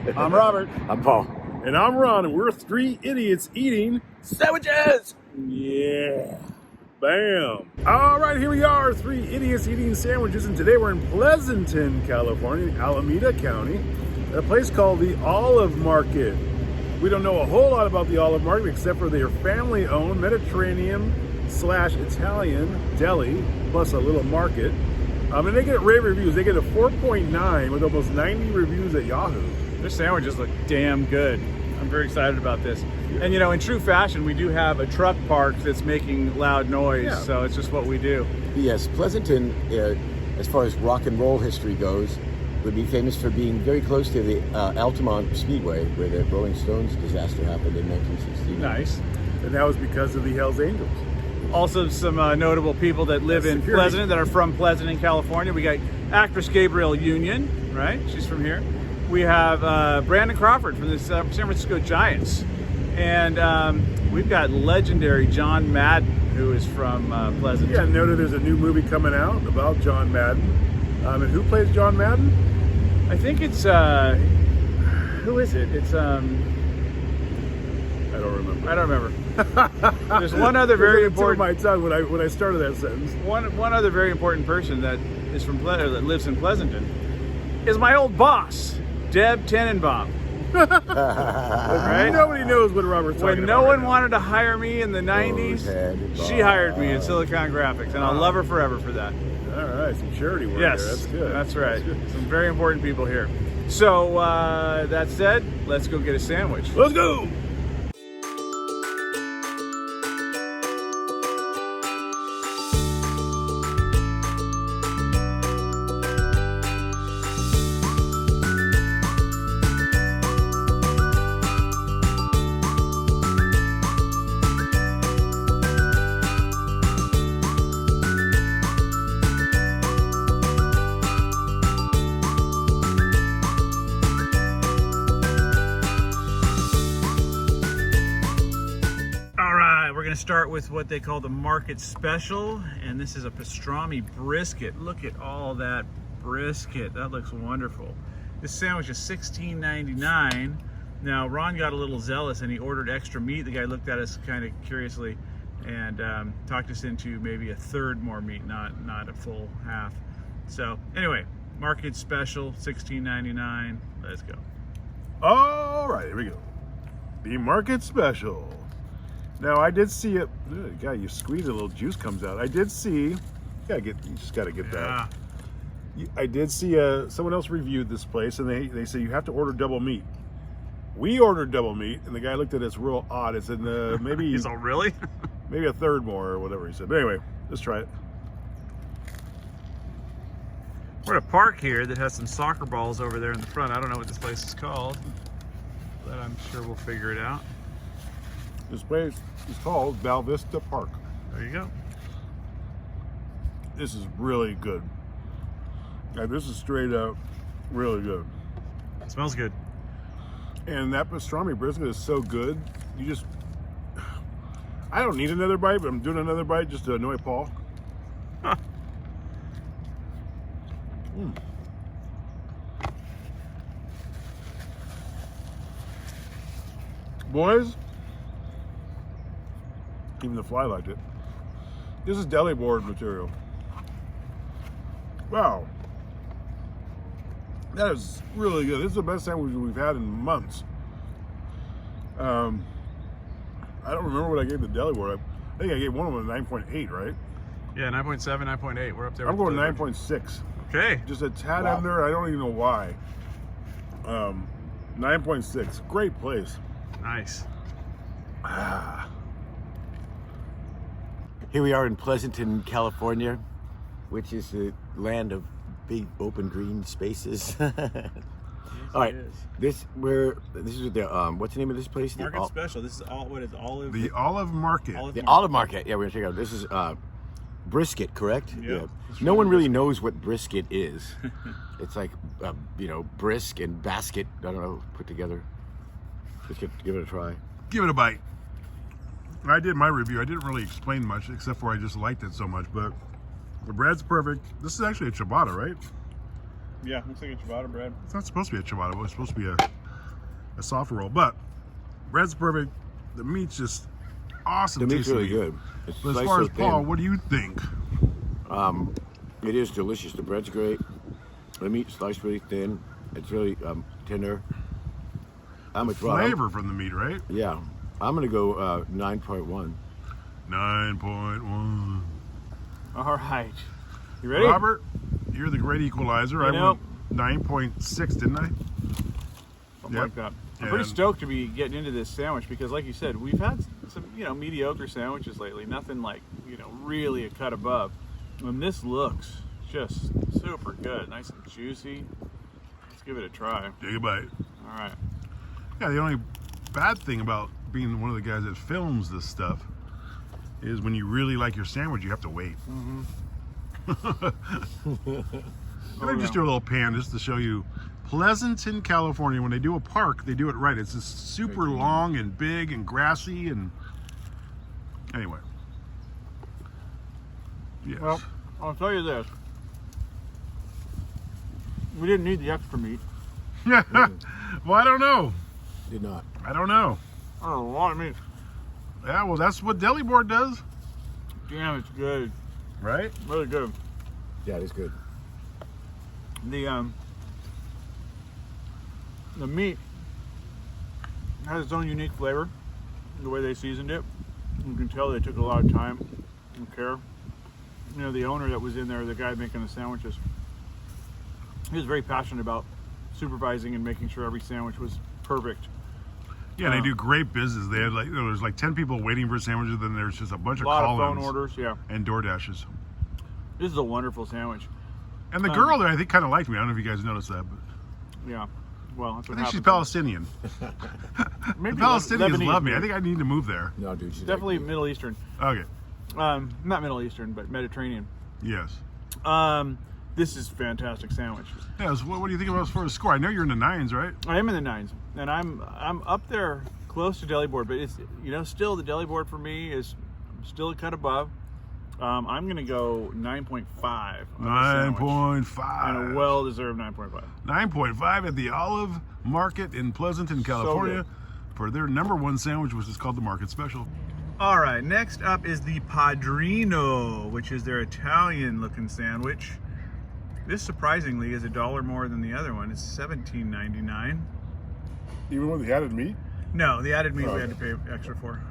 I'm Robert. I'm Paul. And I'm Ron, and we're three idiots eating Sandwiches! Yeah. Bam. All right, here we are, three idiots eating sandwiches, and today we're in Pleasonton, California, Alameda County, at a place called the Olive Market. We don't know a whole lot about the Olive Market except for their family-owned Mediterranean/Italian deli, plus a little market. And they get rave reviews. They get a 4.9 with almost 90 reviews at Yahoo. Their sandwiches look damn good. I'm very excited about this. And you know, in true fashion, we do have a truck parked that's making loud noise, so it's just what we do. Yes, Pleasanton, as far as rock and roll history goes, would be famous for being very close to the Altamont Speedway, where the Rolling Stones disaster happened in 1916. Nice. And that was because of the Hells Angels. Also, some notable people that live in Pleasanton, that are from Pleasanton, California. We got actress Gabrielle Union, right? She's from here. We have Brandon Crawford from the San Francisco Giants. And we've got legendary John Madden, who is from Pleasanton. Yeah, I noted there's a new movie coming out about John Madden. And who plays John Madden? I think it's, who is it? It's, I don't remember. I don't remember. There's one other very important. My tongue when I started that sentence. One other very important person that is from that lives in Pleasanton is my old boss, Deb Tenenbaum. Right? Nobody knows what Robert's talking about. When no one wanted to hire me in the 90s, she hired me in Silicon Graphics, and I'll love her forever for that. All right, some charity work yes, there. That's good. That's right. Some very important people here. So that said, let's go get a sandwich. Let's go. We're going to start with what they call the market special, and this is a pastrami brisket. Look at all that brisket. That looks wonderful. This sandwich is $16.99. Now, Ron got a little zealous and he ordered extra meat. The guy looked at us kind of curiously and talked us into maybe a third more meat, not a full half. So anyway, market special, $16.99. Let's go. All right, here we go. The market special. Now I did see it. God, you squeeze it, a little juice comes out. I did see. You just gotta get that. I did see someone else reviewed this place, and they say you have to order double meat. We ordered double meat, and the guy looked at us real odd. It said maybe. He's all really? Maybe a third more or whatever he said. But anyway, let's try it. We're at a park here that has some soccer balls over there in the front. I don't know what this place is called, but I'm sure we'll figure it out. This place is called Val Vista Park. There you go. This is really good. This is straight up really good. It smells good. And that pastrami brisket is so good. I don't need another bite, but I'm doing another bite just to annoy Paul. Huh. Boys, even the fly liked it. This is deli board material. Wow. That is really good. This is the best sandwich we've had in months. I don't remember what I gave the deli board. I think I gave one of them a 9.8, right? Yeah, 9.7, 9.8. We're up there. I'm going 9.6. Okay. Just a tad under. I don't even know why. 9.6. Great place. Nice. Here we are in Pleasanton, California, which is the land of big open green spaces. All right, this is the what's the name of this place? Market special. This is Olive. The Olive Market. The Olive Market. Yeah, we're gonna check it out. This is brisket, correct? Yep. Yeah. No one really knows what brisket is. It's like brisk and basket. I don't know, put together. Just give it a try. Give it a bite. I did my review. I didn't really explain much, except for I just liked it so much. But the bread's perfect. This is actually a ciabatta, right? Yeah, looks like a ciabatta bread. It's not supposed to be a ciabatta, but it's supposed to be a a soft roll. But bread's perfect. The meat's just awesome. The meat's tasting really meat. good. It's But as sliced far so as Paul, thin. what do you think? It is delicious. The bread's great. The meat's sliced really thin. It's really tender. How much Flavor from the meat, right? Yeah, I'm gonna go 9.1. 9.1. All right. You ready? Robert, you're the great equalizer. I know- went 9.6, didn't I? Something Yep. like that. I'm pretty And- stoked to be getting into this sandwich because, like you said, we've had some, mediocre sandwiches lately. Nothing like, really a cut above. And this looks just super good, nice and juicy. Let's give it a try. Take a bite. All right. Yeah, the only bad thing about being one of the guys that films this stuff is when you really like your sandwich, you have to wait. Let me just do a little pan just to show you Pleasonton, California. When they do a park, they do it right. It's just super long and big and grassy and anyway. Yes. Well, I'll tell you this. We didn't need the extra meat. Well, I don't know. Did not. I don't know. Oh, a lot of meat. Yeah, well, that's what Deli Board does, Damn, it's good. right? Really good. Yeah, it's good. The meat has its own unique flavor. The way they seasoned it, you can tell they took a lot of time and care. The owner that was in there, the guy making the sandwiches, he was very passionate about supervising and making sure every sandwich was perfect. Yeah, they do great business. They had there's like 10 people waiting for sandwiches, then there's just a bunch A of lot of phone call-ins orders, yeah. and DoorDashes. This is a wonderful sandwich. And the girl there, I think, kind of liked me. I don't know if you guys noticed that, but Yeah. Well, that's I what think she's happens. Palestinian. Maybe The Palestinians Lebanese, love me. I maybe. think I need to move there. No, dude, she's Definitely like, Middle Eastern. Okay. Not Middle Eastern, but Mediterranean. Yes. This is a fantastic sandwich. Yeah. So what do you think about as far as score? I know you're in the 9s, right? I am in the 9s, and I'm up there close to Deli Board, but it's still the Deli Board for me is still a cut above. I'm gonna go 9.5. 9.5. And a well-deserved 9.5. 9.5 at the Olive Market in Pleasanton, California, for their #1 sandwich, which is called the Market Special. All right, next up is the Padrino, which is their Italian-looking sandwich. This surprisingly is $1 more than the other one. It's $17.99. Even with the added meat? No, the added meat we had to pay extra for.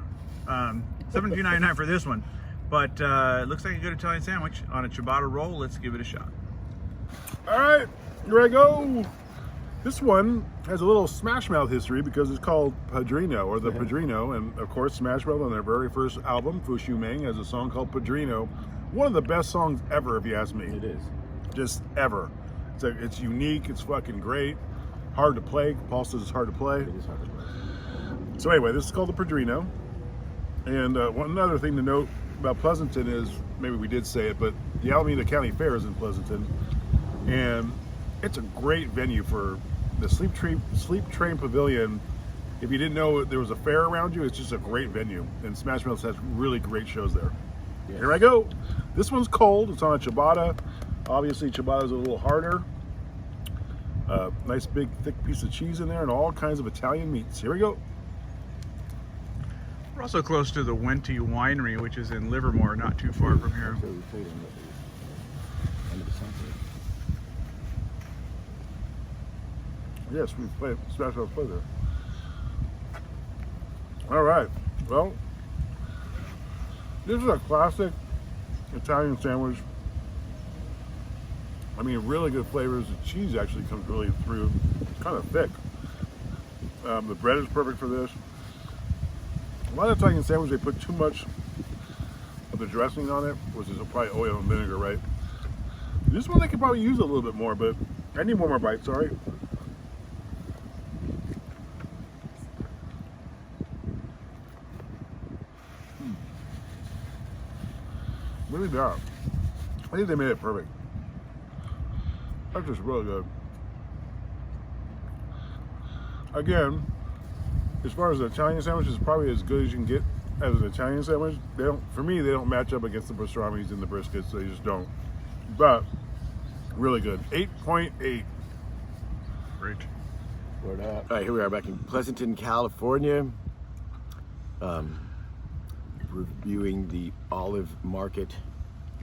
$17.99 for this one. But it looks like a good Italian sandwich on a ciabatta roll. Let's give it a shot. All right, here I go. This one has a little Smash Mouth history because it's called Padrino, or the Padrino, and of course Smash Mouth on their very first album, Fushu Meng, has a song called Padrino. One of the best songs ever, if you ask me. It is. Just ever. It's unique, it's fucking great. Hard to play. Paul says it's hard to play. It is hard to play. So anyway, this is called the Padrino. And one other thing to note about Pleasanton is, maybe we did say it, but the Alameda County Fair is in Pleasanton. And it's a great venue for the Sleep Train Pavilion. If you didn't know there was a fair around you, it's just a great venue. And Smash Mouth has really great shows there. Yes. Here I go. This one's cold. It's on a ciabatta. Obviously, ciabatta is a little harder. Nice big thick piece of cheese in there and all kinds of Italian meats. Here we go. We're also close to the Wente Winery, which is in Livermore, not too far from here. So we played on the center. Yes, we played Smash Mouth play there. All right. Well, this is a classic Italian sandwich. I mean, really good flavors. The cheese actually comes really through. It's kind of thick. The bread is perfect for this. A lot of Italian sandwiches, they put too much of the dressing on it, which is probably oil and vinegar, right? This one they could probably use a little bit more, but I need one more bite, sorry. Really bad. I think they made it perfect. That's just really good. Again, as far as the Italian sandwich, it's probably as good as you can get as an Italian sandwich. They don't, for me, they don't match up against the pastrami's and the briskets. They just don't. But really good. 8.8. Great. All right, here we are back in Pleasonton, California, reviewing the Olive Market,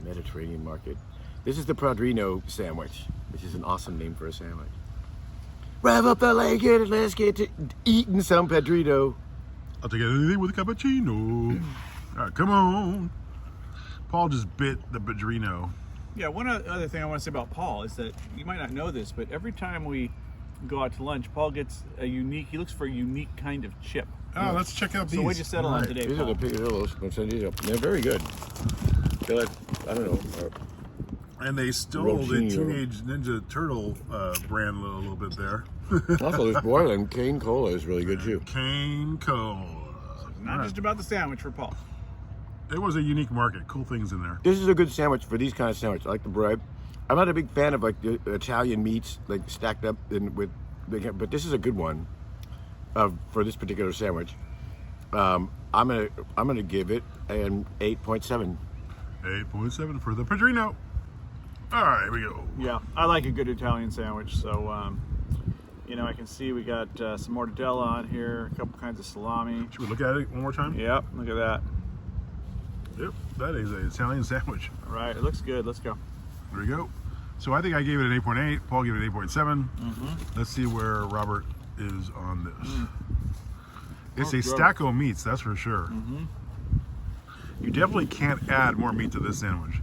Mediterranean Market. This is the Padrino sandwich, which is an awesome name for a sandwich. Rev up the leg and let's get to eating some Padrino. I'll take anything with a cappuccino. All right, come on. Paul just bit the Padrino. Yeah, one other thing I want to say about Paul is that you might not know this, but every time we go out to lunch, Paul gets he looks for a unique kind of chip. Oh, let's check out these. So what'd you settle on today, These Paul? are the Picadillos. They're very good. They're like, I don't know. And they stole the Rochinio. Teenage Ninja Turtle brand a little bit there. Also, this boiling cane cola is really good too. Cane Cola. Not just about the sandwich for Paul. It was a unique market. Cool things in there. This is a good sandwich for these kind of sandwiches. I like the bread. I'm not a big fan of like the Italian meats, like stacked up but this is a good one for this particular sandwich. I'm gonna give it an 8.7. 8.7 for the Padrino. All right, here we go. Yeah, I like a good Italian sandwich. So, I can see we got some mortadella on here, a couple kinds of salami. Should we look at it one more time? Yep, look at that. Yep, that is an Italian sandwich. All right, it looks good. Let's go. There we go. So I think I gave it an 8.8. Paul gave it an 8.7. Let's see where Robert is on this. It's a stack of meats, that's for sure. You definitely can't add more meat to this sandwich.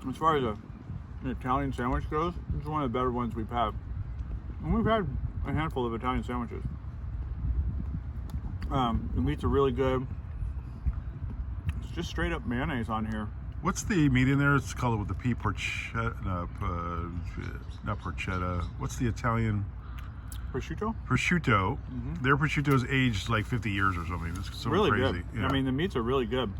As far as an Italian sandwich goes, this is one of the better ones we've had. And we've had a handful of Italian sandwiches. The meats are really good. It's just straight up mayonnaise on here. What's the meat in there? It's called with the P porchetta, not porchetta. What's the Italian? Prosciutto? Prosciutto. Their prosciutto's aged like 50 years or something. It's so Really crazy. good. Yeah. I mean, the meats are really good.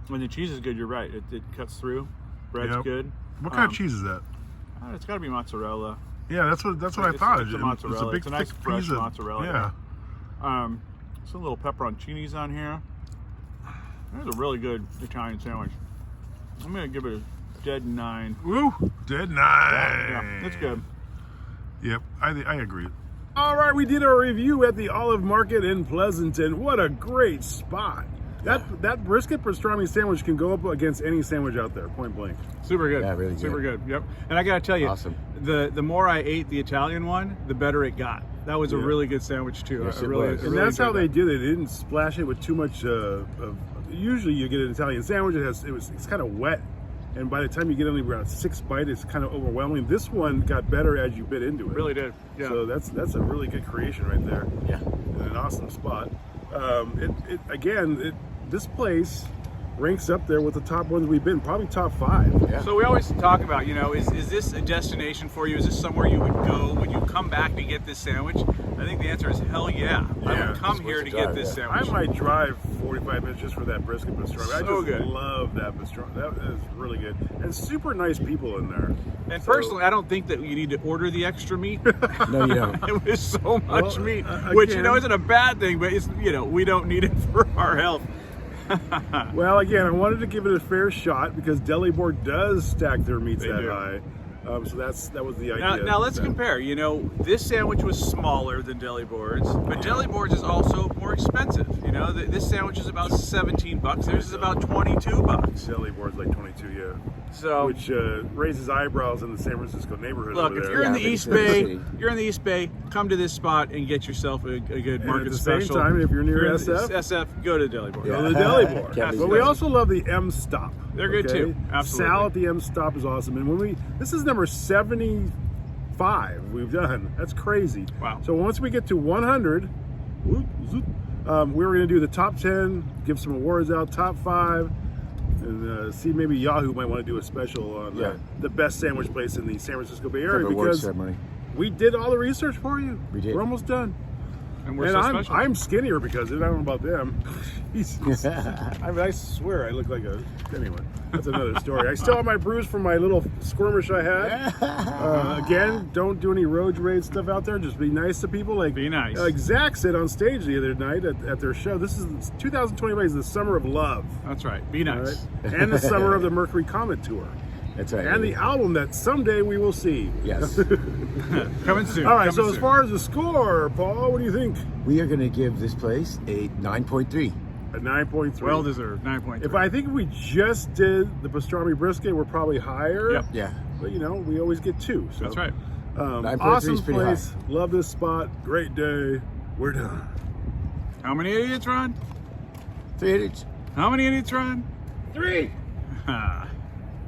When the cheese is good, you're right. It cuts through. Bread's Yep. good. What kind of cheese is that? It's got to be mozzarella. Yeah, that's what I thought. It's a mozzarella. It's a big, It's a nice thick fresh piece of mozzarella. Yeah. Some little pepperoncinis on here. There's a really good Italian sandwich. I'm gonna give it a dead 9. Woo! Dead 9. Yeah, it's good. Yep, I agree. All right, we did our review at the Olive Market in Pleasanton. What a great spot! That brisket pastrami sandwich can go up against any sandwich out there, point blank. Super good. Yeah, really good. Super good. Yep. And I gotta tell you, Awesome. the more I ate the Italian one, the better it got. That was a really good sandwich too. Yes, I it really, was. I And really that's how enjoyed they that. did it. They didn't splash it with too much of. Usually, you get an Italian sandwich. It's kind of wet, and by the time you get only around 6 bites, it's kind of overwhelming. This one got better as you bit into it. Really did. Yeah. So that's a really good creation right there. Yeah. And an awesome spot. This place ranks up there with the top ones we've been, probably top 5. Yeah. So we always talk about, is this a destination for you? Is this somewhere you would go? Would you come back to get this sandwich? I think the answer is hell yeah. I Yeah, would come it's here worth to the get drive, this yeah. I sandwich. might drive 45 minutes just for that brisket pastrami. I So just good. love that pastrami. That is really good. And super nice people in there. And So- personally, I don't think that you need to order the extra meat. No, you don't. It was so much Well, meat, again- which isn't a bad thing, but it's we don't need it for our health. Well, again, I wanted to give it a fair shot because Deli Board does stack their meats They that do. high. So that was the idea. Now let's That- compare. This sandwich was smaller than Deli Boards, but Deli Boards is also more expensive. This sandwich is about $17. Theirs is about $22. Deli Board's like 22, yeah. So Which raises eyebrows in the San Francisco neighborhood. look, over if there. you're in the Yeah, East but it's Bay, in the city. you're in the East Bay, come to this spot and get yourself a good And market at the same special. time, if you're near in SF, SF, go to Deli Board. Yeah. go to the Deli Board. Can't But be we good. also love the M Stop. They're good too. Absolutely. Sal at the M Stop is awesome. And this is number 75 we've done. That's crazy. Wow. So once we get to 100, we're going to do the top 10, give some awards out, top 5, and see maybe Yahoo might want to do a special on the best sandwich place in the San Francisco Bay Area Have a award because ceremony. we did all the research for you. We did. We're almost done. And we're And so I'm special. I'm skinnier because of it. I don't know about them. Jesus. I swear I look like a... Anyway, that's another story. I still have my bruise from my little skirmish I had. Again, don't do any road rage stuff out there. Just be nice to people. Be nice. Like Zach said on stage the other night at their show, this is 2020 is the summer of love. That's right. Be All nice. right? And the summer of the Mercury Comet Tour. That's right. And the album that someday we will see. Yes. Coming soon. All right, coming so as soon. far as the score, Paul, what do you think? We are going to give this place a 9.3. A 9.3. Well deserved, 9.3. If I think if we just did the pastrami brisket, we're probably higher. Yep. Yeah. But you know, we always get 2. So. That's right. 9.3 Awesome is pretty place. Love this spot. Great day. We're done. How many idiots, Ron? 3 idiots. How many idiots, Ron? 3. Ah.